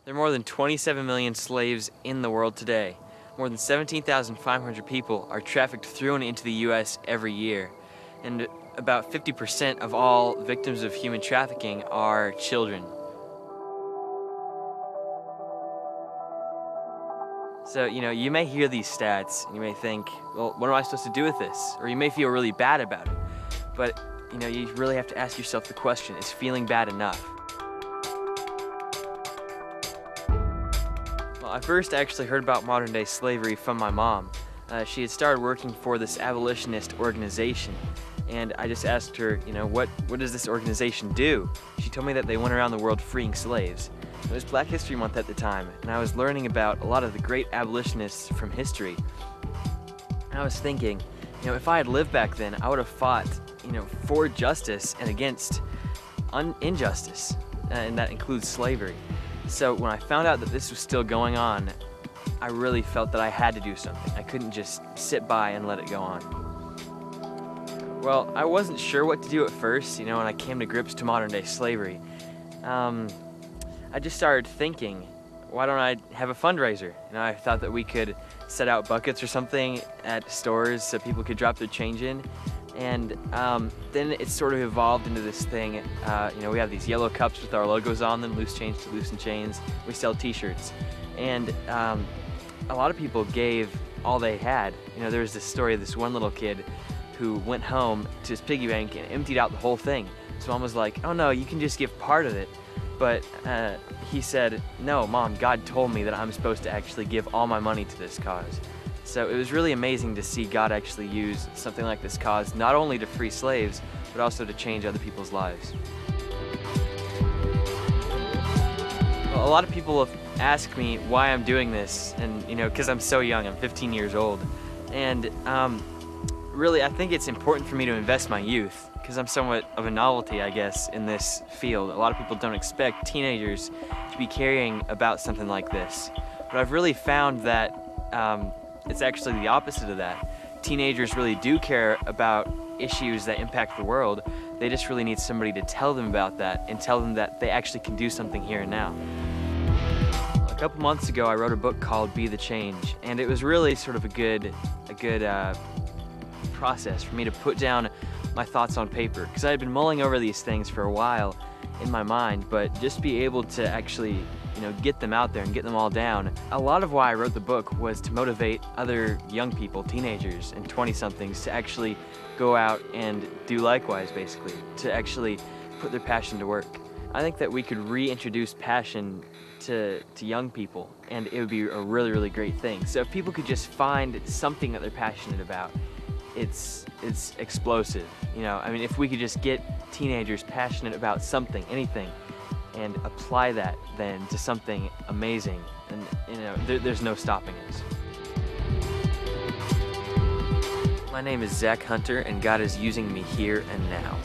There are more than 27 million slaves in the world today. More than 17,500 people are trafficked through and into the U.S. every year. And about 50% of all victims of human trafficking are children. So, you may hear these stats and you may think, well, what am I supposed to do with this? Or you may feel really bad about it. But, you really have to ask yourself the question, is feeling bad enough? Well, I first actually heard about modern-day slavery from my mom. She had started working for this abolitionist organization, and I just asked her, what does this organization do? She told me that they went around the world freeing slaves. It was Black History Month at the time, and I was learning about a lot of the great abolitionists from history. And I was thinking, if I had lived back then, I would have fought, for justice and against injustice, and that includes slavery. So when I found out that this was still going on, I really felt that I had to do something. I couldn't just sit by and let it go on. Well, I wasn't sure what to do at first, when I came to grips to modern-day slavery. I just started thinking, why don't I have a fundraiser? I thought that we could set out buckets or something at stores so people could drop their change in. And then it sort of evolved into this thing. We have these yellow cups with our logos on them, loose change to loosen chains. We sell t-shirts. And a lot of people gave all they had. There was this story of this one little kid who went home to his piggy bank and emptied out the whole thing. So Mom was like, oh no, you can just give part of it. But he said, no, Mom, God told me that I'm supposed to actually give all my money to this cause. So it was really amazing to see God actually use something like this cause, not only to free slaves, but also to change other people's lives. Well, a lot of people ask me why I'm doing this, and because I'm so young, I'm 15 years old. And really, I think it's important for me to invest my youth, because I'm somewhat of a novelty, I guess, in this field. A lot of people don't expect teenagers to be caring about something like this. But I've really found that it's actually the opposite of that. Teenagers really do care about issues that impact the world. They just really need somebody to tell them about that and tell them that they actually can do something here and now. A couple months ago, I wrote a book called Be the Change, and it was really sort of a good process for me to put down my thoughts on paper, because I had been mulling over these things for a while in my mind, but just be able to actually get them out there and get them all down. A lot of why I wrote the book was to motivate other young people, teenagers and 20-somethings, to actually go out and do likewise, basically, to actually put their passion to work. I think that we could reintroduce passion to young people, and it would be a really, really great thing. So if people could just find something that they're passionate about, it's explosive. If we could just get teenagers passionate about something, anything, and apply that then to something amazing, and there's no stopping us. My name is Zach Hunter, and God is using me here and now.